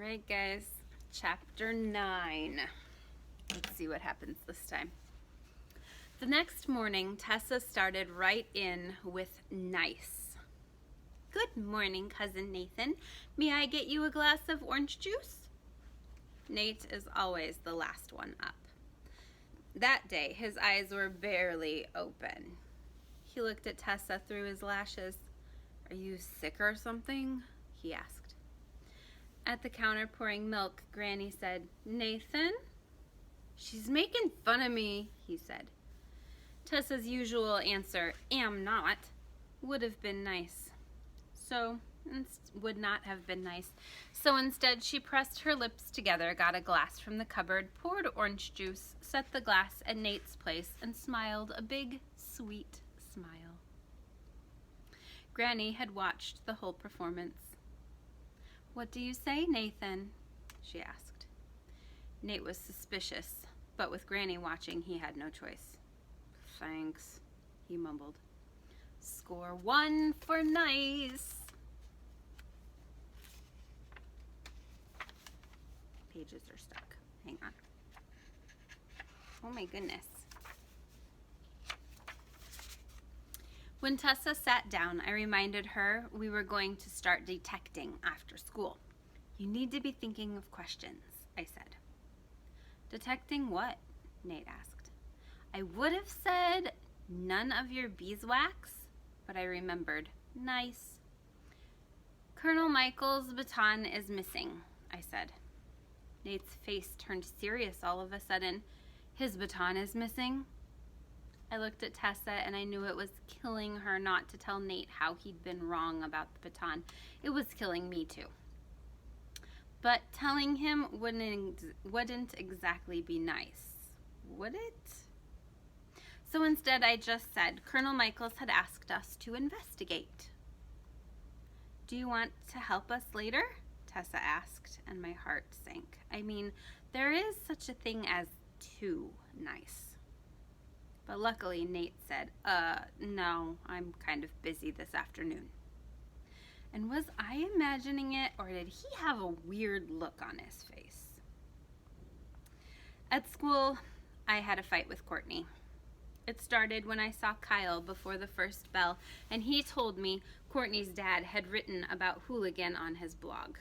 right, guys, chapter 9. Let's see what happens this time. The next morning, Tessa started right in with nice. Good morning, Cousin Nathan. May I get you a glass of orange juice? Nate is always the last one up. That day, his eyes were barely open. He looked at Tessa through his lashes. Are you sick or something? He asked. At the counter pouring milk, Granny said, Nathan? She's making fun of me, he said. Tessa's usual answer, am not, would have been nice. Would not have been nice. So instead, she pressed her lips together, got a glass from the cupboard, poured orange juice, set the glass at Nate's place, and smiled a big, sweet smile. Granny had watched the whole performance. What do you say, Nathan? She asked. Nate was suspicious, but with Granny watching, he had no choice. Thanks, he mumbled. Score 1 for nice. Pages are stuck. Hang on. Oh my goodness. When Tessa sat down, I reminded her we were going to start detecting after school. You need to be thinking of questions, I said. Detecting what? Nate asked. I would have said none of your beeswax, but I remembered. Nice. Colonel Michael's baton is missing, I said. Nate's face turned serious all of a sudden. His baton is missing? I looked at Tessa and I knew it was killing her not to tell Nate how he'd been wrong about the baton. It was killing me too. But telling him wouldn't exactly be nice, would it? So instead I just said, Colonel Michaels had asked us to investigate. Do you want to help us later? Tessa asked, and my heart sank. I mean, there is such a thing as too nice. But luckily, Nate said, no, I'm kind of busy this afternoon. And was I imagining it, or did he have a weird look on his face? At school, I had a fight with Courtney. It started when I saw Kyle before the first bell, and he told me Courtney's dad had written about Hooligan on his blog.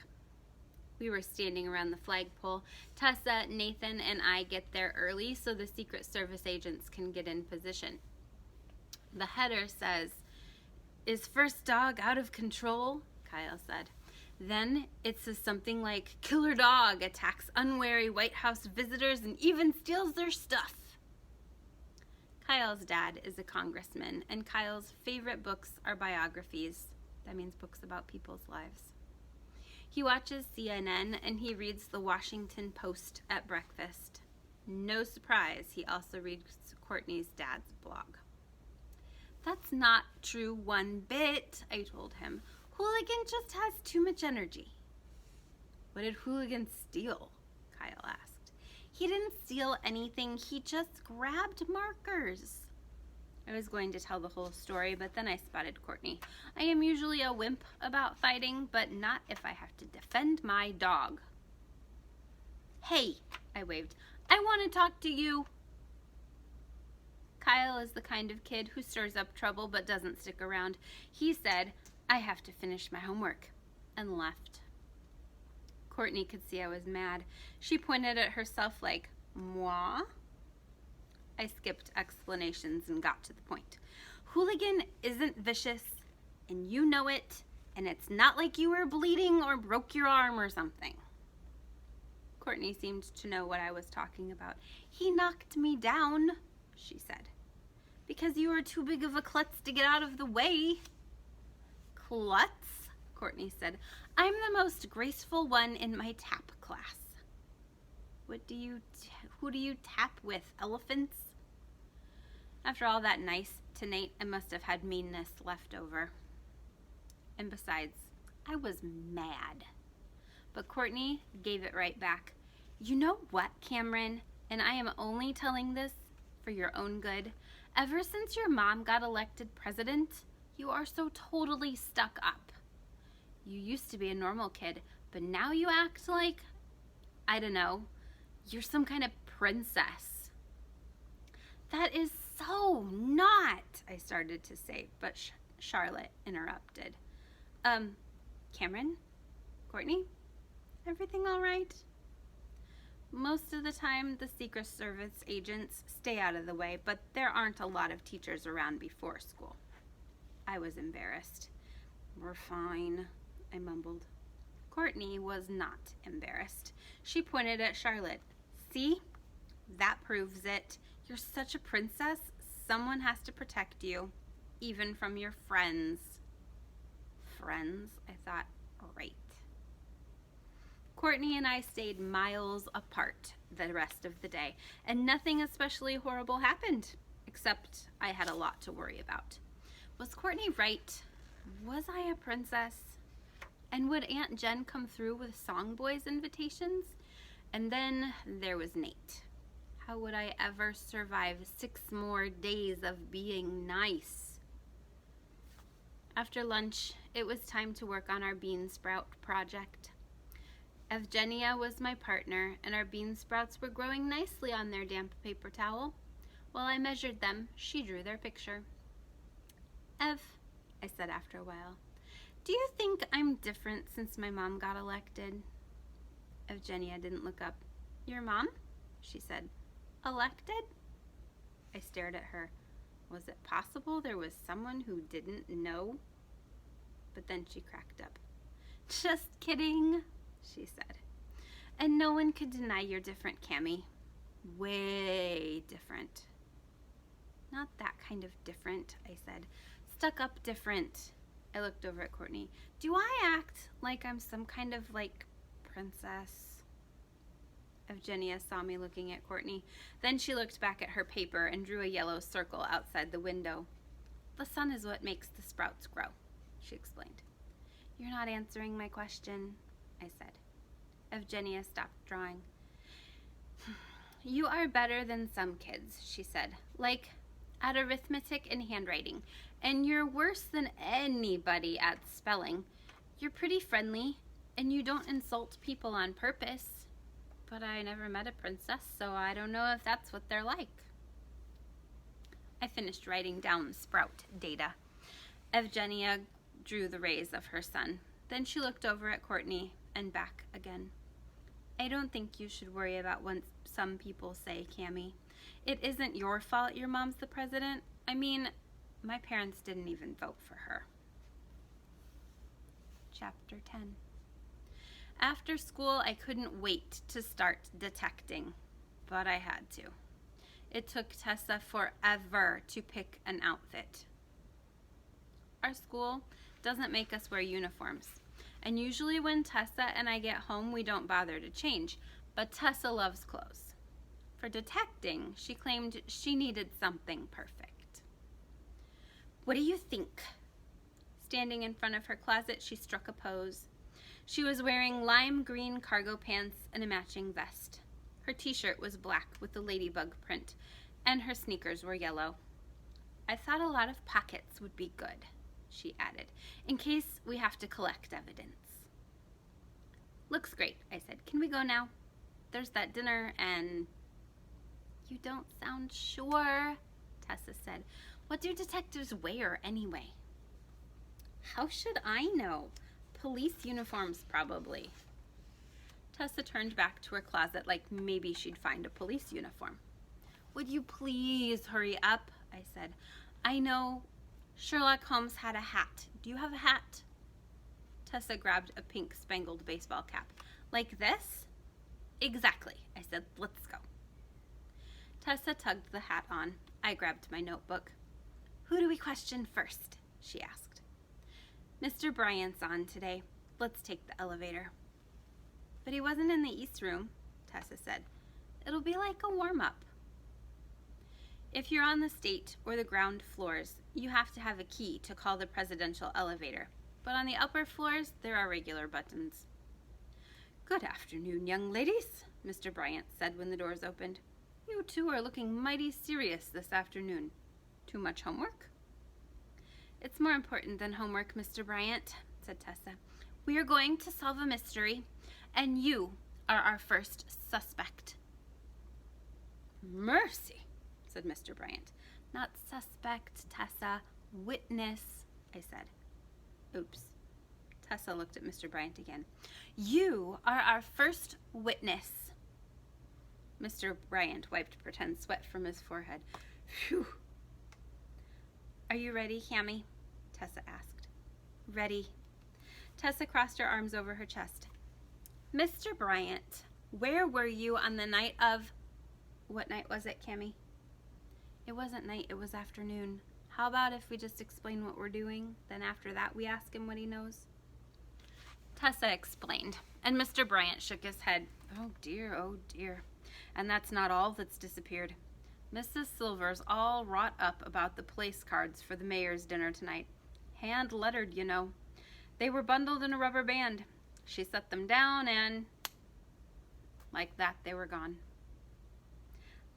We were standing around the flagpole. Tessa, Nathan, and I get there early so the Secret Service agents can get in position. The header says, Is first dog out of control? Kyle said. Then it says something like, Killer dog attacks unwary White House visitors and even steals their stuff. Kyle's dad is a congressman, and Kyle's favorite books are biographies. That means books about people's lives. He watches CNN and he reads the Washington Post at breakfast. No surprise, he also reads Courtney's dad's blog. That's not true one bit, I told him. Hooligan just has too much energy. What did Hooligan steal? Kyle asked. He didn't steal anything, he just grabbed markers. I was going to tell the whole story, but then I spotted Courtney. I am usually a wimp about fighting, but not if I have to defend my dog. Hey, I waved. I want to talk to you. Kyle is the kind of kid who stirs up trouble but doesn't stick around. He said, I have to finish my homework, and left. Courtney could see I was mad. She pointed at herself like, moi? I skipped explanations and got to the point. Hooligan isn't vicious, and you know it, and it's not like you were bleeding or broke your arm or something. Courtney seemed to know what I was talking about. He knocked me down, she said, because you were too big of a klutz to get out of the way. Klutz? Courtney said. I'm the most graceful one in my tap class. Who do you tap with, elephants? After all that nice to Nate, I must have had meanness left over. And besides, I was mad. But Courtney gave it right back. You know what, Cameron? And I am only telling this for your own good. Ever since your mom got elected president, you are so totally stuck up. You used to be a normal kid, But now you act like, I don't know, you're some kind of princess. That is so not, I started to say, but Charlotte interrupted. Cameron? Courtney? Everything all right? Most of the time, the Secret Service agents stay out of the way, but there aren't a lot of teachers around before school. I was embarrassed. We're fine, I mumbled. Courtney was not embarrassed. She pointed at Charlotte. See? That proves it. You're such a princess, someone has to protect you, even from your friends. Friends? I thought, right. Courtney and I stayed miles apart the rest of the day, and nothing especially horrible happened, except I had a lot to worry about. Was Courtney right? Was I a princess? And would Aunt Jen come through with Songboys invitations? And then there was Nate. How would I ever survive 6 more days of being nice? After lunch, it was time to work on our bean sprout project. Evgenia was my partner, and our bean sprouts were growing nicely on their damp paper towel. While I measured them, she drew their picture. Ev, I said after a while, do you think I'm different since my mom got elected? Evgenia didn't look up. Your mom? She said. Elected? I stared at her. Was it possible there was someone who didn't know? But then she cracked up. Just kidding, she said. And no one could deny you're different, Cammie. Way different. Not that kind of different, I said. Stuck up different. I looked over at Courtney. Do I act like I'm some kind of, princess? Evgenia saw me looking at Courtney. Then she looked back at her paper and drew a yellow circle outside the window. The sun is what makes the sprouts grow, she explained. You're not answering my question, I said. Evgenia stopped drawing. You are better than some kids, she said, like at arithmetic and handwriting, and you're worse than anybody at spelling. You're pretty friendly, and you don't insult people on purpose. But I never met a princess, so I don't know if that's what they're like. I finished writing down sprout data. Evgenia drew the rays of her sun. Then she looked over at Courtney and back again. I don't think you should worry about what some people say, Cammie. It isn't your fault your mom's the president. I mean, my parents didn't even vote for her. Chapter 10. After school, I couldn't wait to start detecting, but I had to. It took Tessa forever to pick an outfit. Our school doesn't make us wear uniforms, and usually when Tessa and I get home, we don't bother to change, but Tessa loves clothes. For detecting, she claimed she needed something perfect. What do you think? Standing in front of her closet, she struck a pose. She was wearing lime green cargo pants and a matching vest. Her t-shirt was black with the ladybug print, and her sneakers were yellow. I thought a lot of pockets would be good, she added, in case we have to collect evidence. Looks great, I said. Can we go now? There's that dinner and... You don't sound sure, Tessa said. What do detectives wear anyway? How should I know? Police uniforms, probably. Tessa turned back to her closet like maybe she'd find a police uniform. Would you please hurry up? I said. I know Sherlock Holmes had a hat. Do you have a hat? Tessa grabbed a pink spangled baseball cap. Like this? Exactly, I said. Let's go. Tessa tugged the hat on. I grabbed my notebook. Who do we question first? She asked. Mr. Bryant's on today. Let's take the elevator. But he wasn't in the East Room, Tessa said. It'll be like a warm-up. If you're on the state or the ground floors, you have to have a key to call the presidential elevator. But on the upper floors, there are regular buttons. Good afternoon, young ladies, Mr. Bryant said when the doors opened. You two are looking mighty serious this afternoon. Too much homework? It's more important than homework, Mr. Bryant, said Tessa. We are going to solve a mystery, and you are our first suspect. Mercy, said Mr. Bryant. Not suspect, Tessa. Witness, I said. Oops. Tessa looked at Mr. Bryant again. You are our first witness. Mr. Bryant wiped pretend sweat from his forehead. Phew. Are you ready, Cammy? Tessa asked. Ready. Tessa crossed her arms over her chest. Mr. Bryant, where were you on the night of... What night was it, Cammy? It wasn't night, it was afternoon. How about if we just explain what we're doing, then after that we ask him what he knows? Tessa explained, and Mr. Bryant shook his head. Oh dear, and that's not all that's disappeared. Mrs. Silver's all wrought up about the place cards for the mayor's dinner tonight. Hand-lettered, you know. They were bundled in a rubber band. She set them down and... like that, they were gone.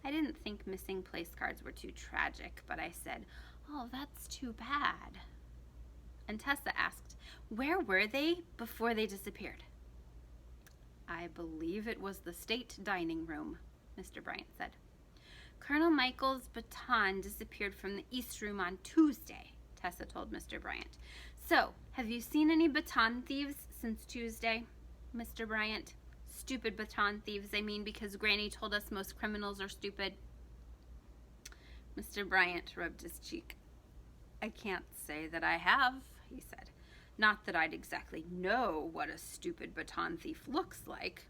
I didn't think missing place cards were too tragic, but I said, oh, that's too bad. And Tessa asked, where were they before they disappeared? I believe it was the state dining room, Mr. Bryant said. Colonel Michael's baton disappeared from the East Room on Tuesday, Tessa told Mr. Bryant. So, have you seen any baton thieves since Tuesday, Mr. Bryant? Stupid baton thieves, I mean, because Granny told us most criminals are stupid. Mr. Bryant rubbed his cheek. I can't say that I have, he said. Not that I'd exactly know what a stupid baton thief looks like,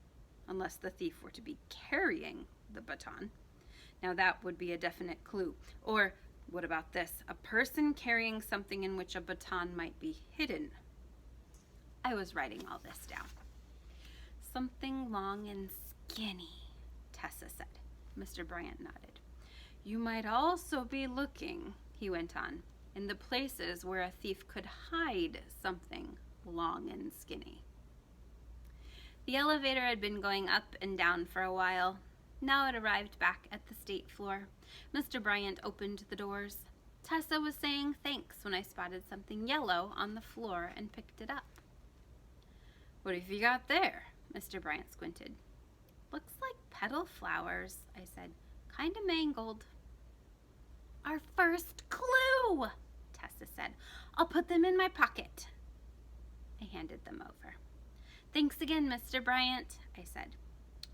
unless the thief were to be carrying the baton. Now that would be a definite clue. Or, what about this? A person carrying something in which a baton might be hidden. I was writing all this down. Something long and skinny, Tessa said. Mr. Bryant nodded. You might also be looking, he went on, in the places where a thief could hide something long and skinny. The elevator had been going up and down for a while. Now it arrived back at the state floor. Mr. Bryant opened the doors. Tessa was saying thanks when I spotted something yellow on the floor and picked it up. What have you got there? Mr. Bryant squinted. Looks like petal flowers, I said. Kinda mangled. Our first clue, Tessa said. I'll put them in my pocket. I handed them over. Thanks again, Mr. Bryant, I said.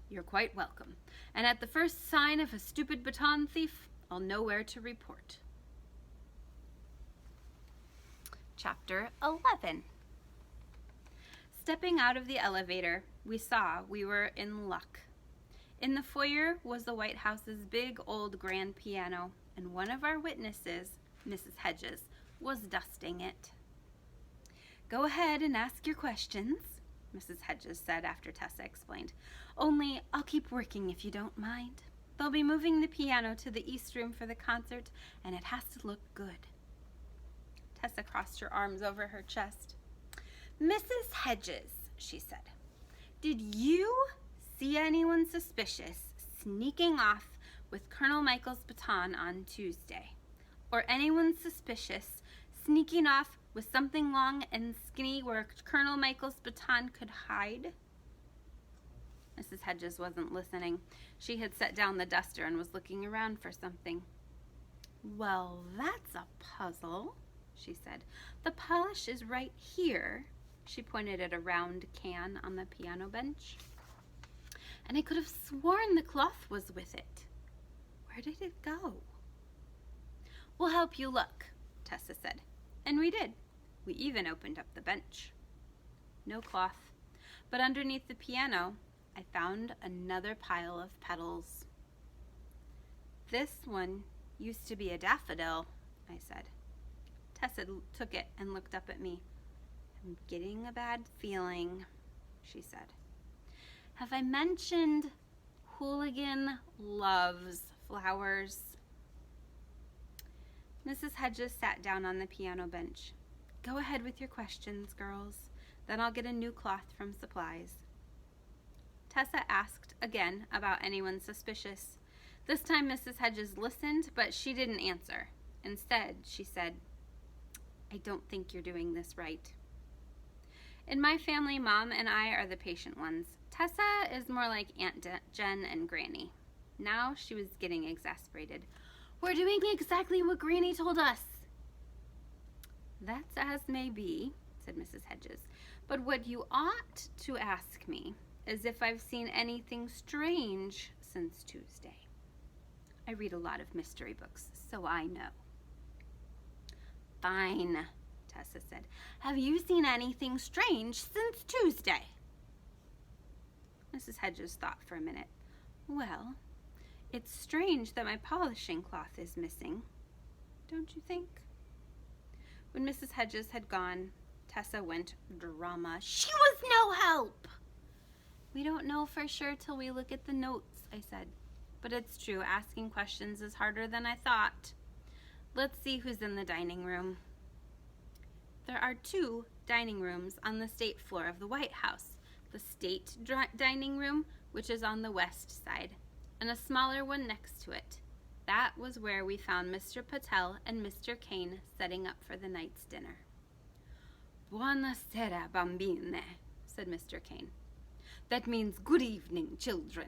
You're quite welcome. And at the first sign of a stupid baton thief, I'll know where to report. Chapter 11. Stepping out of the elevator, we saw we were in luck. In the foyer was the White House's big old grand piano, and one of our witnesses, Mrs. Hedges, was dusting it. Go ahead and ask your questions, Mrs. Hedges said after Tessa explained. Only I'll keep working if you don't mind. They'll be moving the piano to the East Room for the concert, and it has to look good. Tessa crossed her arms over her chest. Mrs. Hedges, she said, did you see anyone suspicious sneaking off with Colonel Michael's baton on Tuesday? Or anyone suspicious sneaking off with something long and skinny where Colonel Michael's baton could hide? Mrs. Hedges wasn't listening. She had set down the duster and was looking around for something. Well, that's a puzzle, she said. The polish is right here. She pointed at a round can on the piano bench. And I could have sworn the cloth was with it. Where did it go? We'll help you look, Tessa said. And we did. We even opened up the bench. No cloth. But underneath the piano, I found another pile of petals. This one used to be a daffodil, I said. Tessa took it and looked up at me. I'm getting a bad feeling, she said. Have I mentioned Hooligan loves flowers? Mrs. Hedges sat down on the piano bench. Go ahead with your questions, girls. Then I'll get a new cloth from supplies. Tessa asked again about anyone suspicious. This time Mrs. Hedges listened, but she didn't answer. Instead, she said, I don't think you're doing this right. In my family, Mom and I are the patient ones. Tessa is more like Aunt Jen and Granny. Now she was getting exasperated. We're doing exactly what Granny told us. That's as may be, said Mrs. Hedges. But what you ought to ask me is if I've seen anything strange since Tuesday. I read a lot of mystery books, so I know. Fine, Tessa said. Have you seen anything strange since Tuesday? Mrs. Hedges thought for a minute. Well, it's strange that my polishing cloth is missing, don't you think? When Mrs. Hedges had gone, Tessa went drama. She was no help! We don't know for sure till we look at the notes, I said. But it's true, asking questions is harder than I thought. Let's see who's in the dining room. There are 2 dining rooms on the state floor of the White House. The state dining room, which is on the west side, and a smaller one next to it. That was where we found Mr. Patel and Mr. Kane setting up for the night's dinner. Buonasera, bambine, said Mr. Kane. That means good evening, children.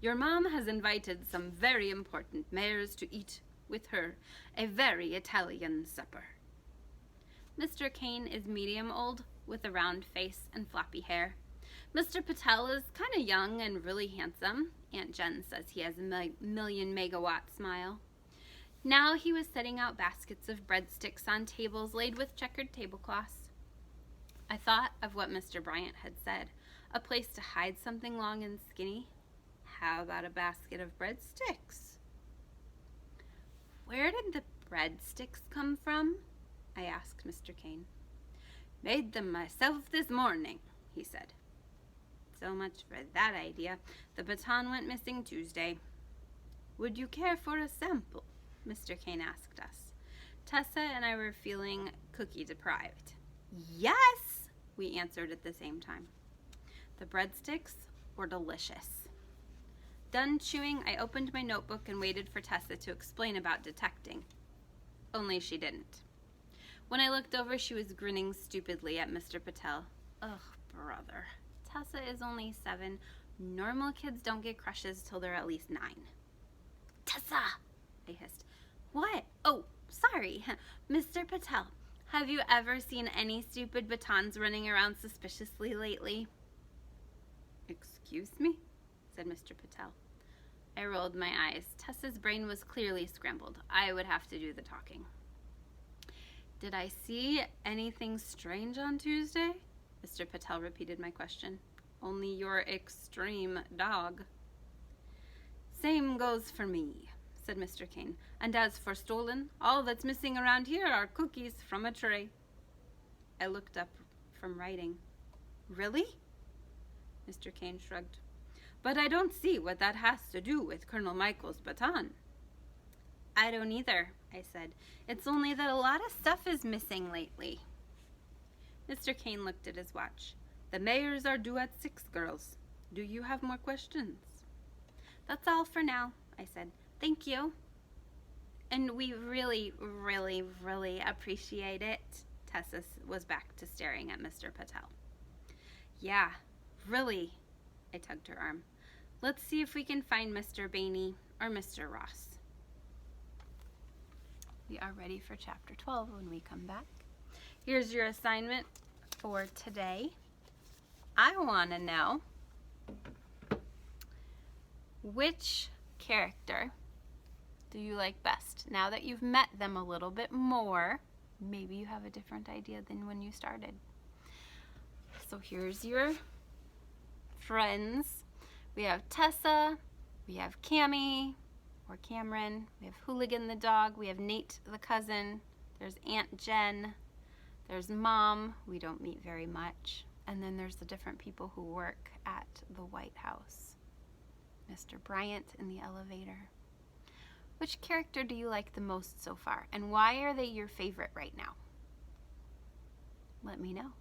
Your mom has invited some very important mayors to eat with her a very Italian supper. Mr. Kane is medium old, with a round face and floppy hair. Mr. Patel is kind of young and really handsome. Aunt Jen says he has a million megawatt smile. Now he was setting out baskets of breadsticks on tables laid with checkered tablecloths. I thought of what Mr. Bryant had said, a place to hide something long and skinny. How about a basket of breadsticks? Where did the breadsticks come from? I asked Mr. Kane. Made them myself this morning, he said. So much for that idea. The baton went missing Tuesday. Would you care for a sample? Mr. Kane asked us. Tessa and I were feeling cookie deprived. Yes, we answered at the same time. The breadsticks were delicious. Done chewing, I opened my notebook and waited for Tessa to explain about detecting. Only she didn't. When I looked over, she was grinning stupidly at Mr. Patel. Ugh, brother. Tessa is only 7. Normal kids don't get crushes till they're at least 9. Tessa, I hissed. What? Oh, sorry. Mr. Patel, have you ever seen any stupid batons running around suspiciously lately? Excuse me? Said Mr. Patel. I rolled my eyes. Tessa's brain was clearly scrambled. I would have to do the talking. Did I see anything strange on Tuesday? Mr. Patel repeated my question. Only your extreme dog. Same goes for me, said Mr. Kane. And as for stolen, all that's missing around here are cookies from a tray. I looked up from writing. Really? Mr. Kane shrugged. But I don't see what that has to do with Colonel Michael's baton. I don't either, I said. It's only that a lot of stuff is missing lately. Mr. Kane looked at his watch. The mayors are due at 6, girls. Do you have more questions? That's all for now, I said. Thank you. And we really, really, really appreciate it. Tessa was back to staring at Mr. Patel. Yeah, really, I tugged her arm. Let's see if we can find Mr. Bainey or Mr. Ross. We are ready for chapter 12 when we come back. Here's your assignment for today. I want to know which character do you like best? Now that you've met them a little bit more, maybe you have a different idea than when you started. So here's your friends. We have Tessa, we have Cammie or Cameron, we have Hooligan the dog, we have Nate the cousin, there's Aunt Jen, there's Mom, we don't meet very much, and then there's the different people who work at the White House. Mr. Bryant in the elevator. Which character do you like the most so far, and why are they your favorite right now? Let me know.